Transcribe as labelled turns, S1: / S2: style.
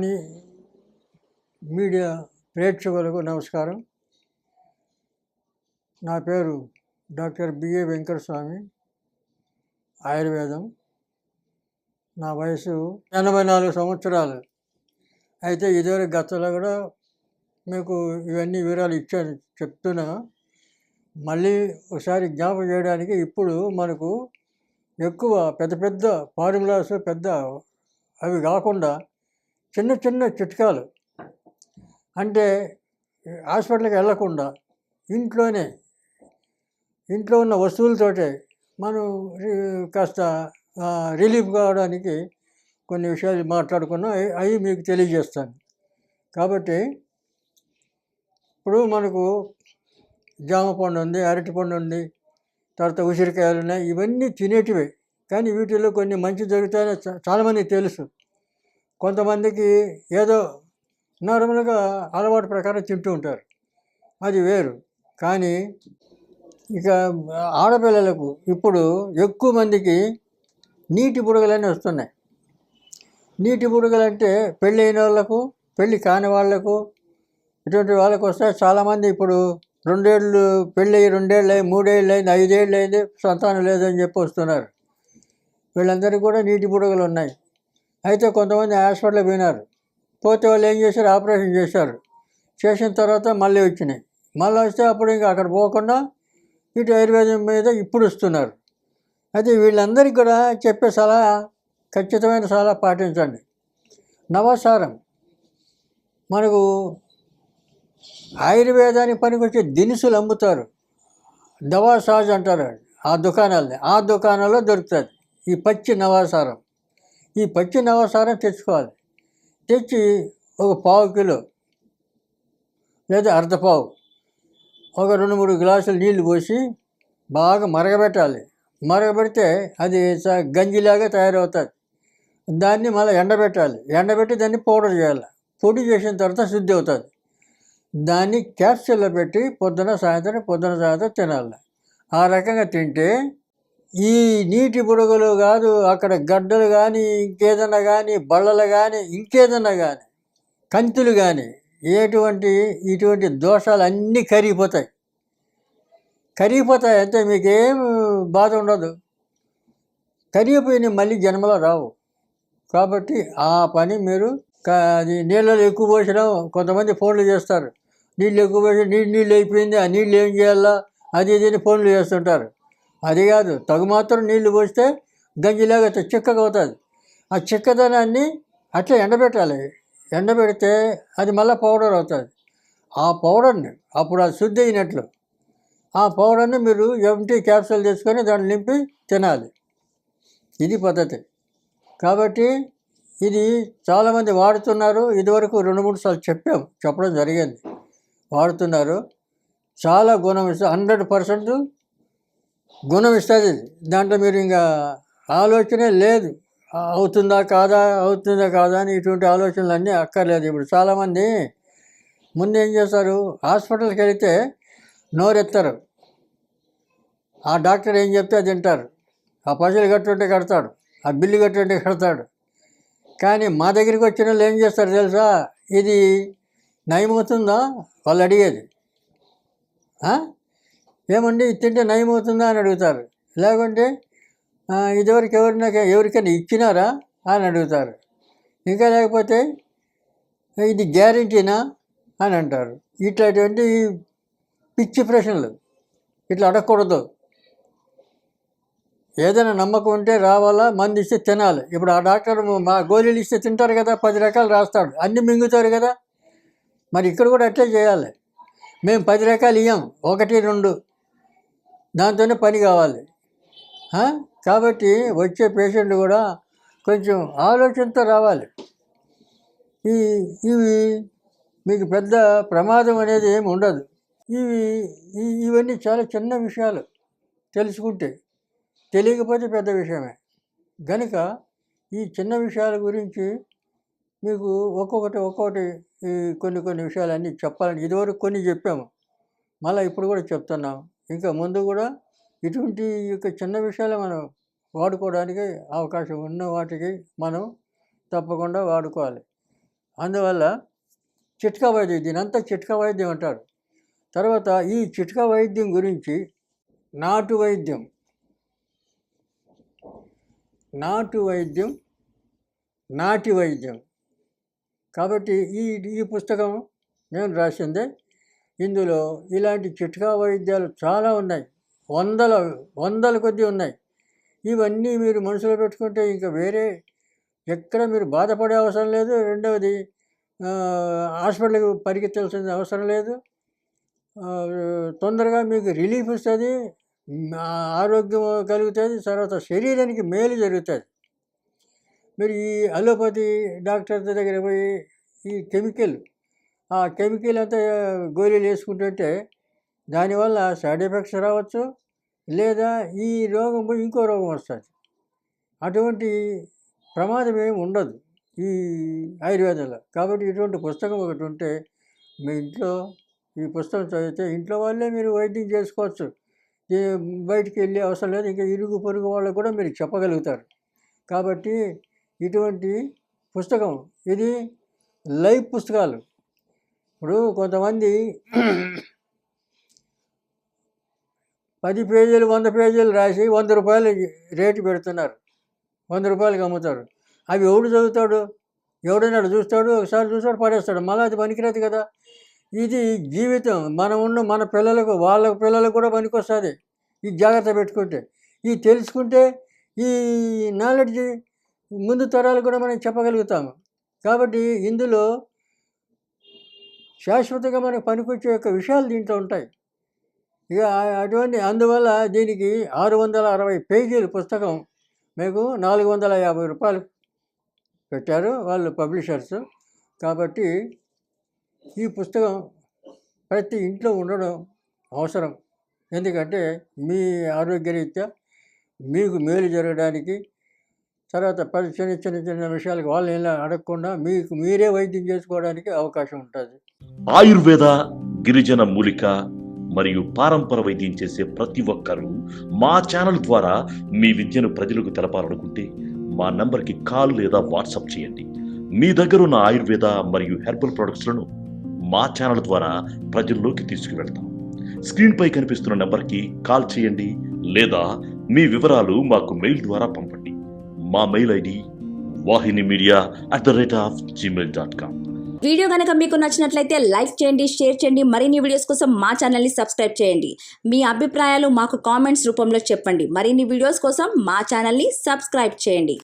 S1: వాణి media ప్రేక్షకులకు నమస్కారం. నా పేరు డాక్టర్ బిఏ వెంకటస్వామి, ఆయుర్వేదం. నా వయసు 84 సంవత్సరాలు. అయితే ఇదివరకు గతంలో కూడా మీకు ఇవన్నీ వివరాలు ఇచ్చాను, చెప్తున్నా. మళ్ళీ ఒకసారి జ్ఞాపకం చేయడానికి ఇప్పుడు మనకు ఎక్కువ పెద్ద పెద్ద ఫార్ములాస్ పెద్ద అవి కాకుండా చిన్న చిన్న చిట్కాలు, అంటే హాస్పిటల్కి వెళ్ళకుండా ఇంట్లో ఉన్న వస్తువులతోటే మనం కాస్త రిలీఫ్ కావడానికి కొన్ని విషయాలు మాట్లాడుకున్నాం. అవి మీకు తెలియజేస్తాను. కాబట్టి ఇప్పుడు మనకు జామ పండు ఉంది, అరటి పండు ఉంది, తర్వాత ఉసిరికాయలు ఉన్నాయి. ఇవన్నీ తినేటివే, కానీ వీటిల్లో కొన్ని మంచి జరుగుతాయని చాలామందికి తెలుసు. కొంతమందికి ఏదో నార్మల్గా అలవాటు ప్రకారం తింటూ ఉంటారు, అది వేరు. కానీ ఇక ఆడపిల్లలకు ఇప్పుడు ఎక్కువ మందికి నీటి బుడగలన్నీ వస్తున్నాయి. నీటి బుడగలు అంటే పెళ్ళి అయిన వాళ్ళకు, పెళ్ళి కాని వాళ్లకు, ఇటువంటి వాళ్ళకు వస్తాయి. చాలామంది ఇప్పుడు 2 ఏళ్ళు పెళ్ళి అయ్యి 2 ఏళ్ళు అయ్యి 3 ఏళ్ళు అయింది, 5 ఏళ్ళు అయింది, సంతానం లేదని చెప్పి వస్తున్నారు. వీళ్ళందరికీ కూడా నీటి బుడగలు ఉన్నాయి. అయితే కొంతమంది హాస్పిటల్కి పోయినారు. పోతే వాళ్ళు ఏం చేశారు, ఆపరేషన్ చేశారు. చేసిన తర్వాత మళ్ళీ వచ్చినాయి. మళ్ళీ వస్తే అప్పుడు ఇంకా అక్కడ పోకుండా ఇటు ఆయుర్వేదం మీద ఇప్పుడు వస్తున్నారు. అయితే వీళ్ళందరికీ కూడా చెప్పే సలహా, ఖచ్చితమైన సలహా పాటించండి. నవసారం మనకు ఆయుర్వేదానికి పనికొచ్చే దినుసులు అమ్ముతారు, దవాసాజ్ అంటారు ఆ దుకాణాల్లో దొరుకుతుంది ఈ పచ్చి నవాసారం. ఈ పచ్చి నవాసారం తెచ్చుకోవాలి. తెచ్చి ఒక 1/4 కిలో లేదా అర్ధపావు, ఒక 2-3 గ్లాసులు నీళ్లు పోసి బాగా మరగబెట్టాలి. మరగబెడితే అది గంజిలాగా తయారవుతుంది. దాన్ని మళ్ళీ ఎండబెట్టాలి. ఎండబెట్టి దాన్ని పౌడర్ చేయాలి. పొడి చేసిన తర్వాత శుద్ధి అవుతుంది. దాన్ని క్యాప్సూల్లో పెట్టి పొద్దున సాయంత్రం తినాలి. ఆ రకంగా తింటే ఈ నీటి బుడగలు కాదు, అక్కడ గడ్డలు కానీ, ఇంకేదన్నా కానీ, బళ్ళలు కానీ, ఇంకేదన్నా కానీ, కంతులు కానీ, ఇటువంటి దోషాలు అన్నీ కరిగిపోతాయి. అంటే మీకేం బాధ ఉండదు. కరిగిపోయిన మళ్ళీ జన్మలో రావు. కాబట్టి ఆ పని మీరు అది నీళ్ళలో ఎక్కువ పోసినా, కొంతమంది ఫోన్లు చేస్తారు, నీళ్ళు ఎక్కువ పోసి నీళ్ళు అయిపోయింది, ఆ నీళ్ళు ఏం చేయాలా అది ఇది ఫోన్లు చేస్తుంటారు. అది కాదు, తగు మాత్రం నీళ్లు పోస్తే గంజిలాగా చిక్కగా అవుతుంది. ఆ చిక్కదనాన్ని అట్లా ఎండబెట్టాలి. ఎండబెడితే అది మళ్ళీ పౌడర్ అవుతుంది. ఆ పౌడర్ని అప్పుడు అది శుద్ధి అయినట్లు ఆ పౌడర్ని మీరు ఎంటీ క్యాప్సూల్ తెచ్చుకొని దాన్ని నింపి తినాలి. ఇది పద్ధతి. కాబట్టి ఇది చాలామంది వాడుతున్నారు. ఇదివరకు 2-3 సార్లు చెప్పడం జరిగింది. వాడుతున్నారు. చాలా గుణం ఇస్తుంది, 100% గుణం ఇస్తుంది. దాంట్లో మీరు ఇంకా ఆలోచనే లేదు, అవుతుందా కాదా అని ఇటువంటి ఆలోచనలు అన్నీ అక్కర్లేదు. ఇప్పుడు చాలామంది ముందు ఏం చేస్తారు, హాస్పిటల్కి వెళితే నోరెత్తారు. ఆ డాక్టర్ ఏం చెప్తే అది తింటారు. ఆ పైసలు కట్టుంటే కడతాడు, ఆ బిల్లు కట్టుంటే కడతాడు. కానీ మా దగ్గరికి వచ్చిన వాళ్ళు ఏం చేస్తారు తెలుసా, ఇది నయమవుతుందా వాళ్ళు అడిగేది. ఏమండి ఇది తింటే నయమవుతుందా అని అడుగుతారు. లేకుంటే ఇదివరకు ఎవరికైనా ఇచ్చినారా అని అడుగుతారు. ఇంకా లేకపోతే ఇది గ్యారెంటీనా అని అంటారు. ఇట్లాంటి పిచ్చి ప్రశ్నలు ఇట్లా అడగకూడదు. ఏదైనా నమ్మకం ఉంటే రావాలా, మంది ఇస్తే తినాలి. ఇప్పుడు ఆ డాక్టర్ మా గోళీలు ఇస్తే తింటారు కదా, 10 రకాలు రాస్తాడు, అన్నీ మింగుతారు కదా. మరి ఇక్కడ కూడా అట్లే చేయాలి. మేము 10 రకాలు ఇయ్యం, 1-2 దాంతోనే పని కావాలి. కాబట్టి వచ్చే పేషెంట్ కూడా కొంచెం ఆలోచనతో రావాలి. ఇవి మీకు పెద్ద ప్రమాదం అనేది ఏమి ఉండదు. ఇవన్నీ చాలా చిన్న విషయాలు, తెలుసుకుంటే. తెలియకపోతే పెద్ద విషయమే. కనుక ఈ చిన్న విషయాల గురించి మీకు ఒక్కొక్కటి కొన్ని విషయాలన్నీ చెప్పాలని ఇదివరకు కొన్ని చెప్పాము, మళ్ళీ ఇప్పుడు కూడా చెప్తున్నాం. ఇంకా ముందు కూడా ఇటువంటి చిన్న విషయాలు మనం వాడుకోవడానికి అవకాశం ఉన్న వాటికి మనం తప్పకుండా వాడుకోవాలి. అందువల్ల చిట్కా వైద్యం, దీనంతా చిట్కా వైద్యం అంటారు. తర్వాత ఈ చిట్కా వైద్యం గురించి నాటు వైద్యం నాటి వైద్యం కాబట్టి ఈ పుస్తకం నేను రాసిందే. ఇందులో ఇలాంటి చిట్కా వైద్యాలు చాలా ఉన్నాయి, వందల కొద్దీ ఉన్నాయి. ఇవన్నీ మీరు మనసులో పెట్టుకుంటే ఇంకా వేరే ఎక్కడ మీరు బాధపడే అవసరం లేదు. రెండవది హాస్పిటల్కి పరిగెత్తాల్సిన అవసరం లేదు. తొందరగా మీకు రిలీఫ్ వస్తుంది, ఆరోగ్యం కలుగుతుంది, తర్వాత శరీరానికి మేలు జరుగుతుంది. మీరు ఈ అలోపతి డాక్టర్ దగ్గర పోయి ఈ కెమికల్ అంతా గోళీలు వేసుకుంటుంటే దానివల్ల సైడ్ ఎఫెక్ట్స్ రావచ్చు, లేదా ఈ రోగం పోయి ఇంకో రోగం వస్తుంది. అటువంటి ప్రమాదం ఏమి ఉండదు ఈ ఆయుర్వేదంలో. కాబట్టి ఇటువంటి పుస్తకం ఒకటి ఉంటే మీ ఇంట్లో ఈ పుస్తకం చదివితే ఇంట్లో వాళ్ళే మీరు వైద్యం చేసుకోవచ్చు, బయటికి వెళ్ళే అవసరం లేదు. ఇంకా ఇరుగు పొరుగు వాళ్ళకు కూడా మీరు చెప్పగలుగుతారు. కాబట్టి ఇటువంటి పుస్తకం ఇది లైవ్ పుస్తకాలు. ఇప్పుడు కొంతమంది 10 పేజీలు 100 పేజీలు రాసి 100 రూపాయలు రేటు పెడుతున్నారు, 100 రూపాయలకి అమ్ముతారు. అవి ఎవడు చదువుతాడు? ఎవడైనా చూస్తాడు, ఒకసారి చూస్తాడు, పడేస్తాడు, మళ్ళీ అది పనికిరాదు కదా. ఇది జీవితం. మన పిల్లలకు, వాళ్ళ పిల్లలకు కూడా పనికొస్తుంది. ఇది జాగ్రత్త పెట్టుకుంటే, ఇది తెలుసుకుంటే ఈ నాలెడ్జ్ ముందు తరాలు కూడా మనం చెప్పగలుగుతాము. కాబట్టి ఇందులో శాశ్వతంగా మనకు పనికొచ్చే యొక్క విషయాలు దీంట్లో ఉంటాయి. ఇక అందువల్ల దీనికి 660 పేజీల పుస్తకం మీకు 450 రూపాయలు పెట్టారు వాళ్ళు పబ్లిషర్స్. కాబట్టి ఈ పుస్తకం ప్రతి ఇంట్లో ఉండడం అవసరం. ఎందుకంటే మీ ఆరోగ్యరీత్యా మీకు మేలు జరగడానికి, తర్వాత చిన్న విషయాలకు వాళ్ళు ఎలా అడగకుండా మీకు మీరే వైద్యం చేసుకోవడానికి అవకాశం ఉంటుంది.
S2: ఆయుర్వేద, గిరిజన మూలిక మరియు పారంపర వైద్యం చేసే ప్రతి ఒక్కరూ మా ఛానల్ ద్వారా మీ విద్యను ప్రజలకు తెలపాలనుకుంటే మా నంబర్కి కాల్ లేదా వాట్సాప్ చేయండి. మీ దగ్గర ఉన్న ఆయుర్వేద మరియు హెర్బల్ ప్రొడక్ట్స్లను మా ఛానల్ ద్వారా ప్రజల్లోకి తీసుకువెళ్తాం. స్క్రీన్పై కనిపిస్తున్న నెంబర్కి కాల్ చేయండి లేదా మీ వివరాలు మాకు మెయిల్ ద్వారా పంపండి. మా మెయిల్ ఐడి wahinimedia@gmail.com.
S3: వీడియో కనుక మీకు నచ్చినట్లయితే లైక్ చేయండి, షేర్ చేయండి. మరిన్ని వీడియోస్ కోసం మా ఛానల్ని సబ్స్క్రైబ్ చేయండి. మీ అభిప్రాయాలు మాకు కామెంట్స్ రూపంలో చెప్పండి. మరిన్ని వీడియోస్ కోసం మా ఛానల్ని సబ్స్క్రైబ్ చేయండి.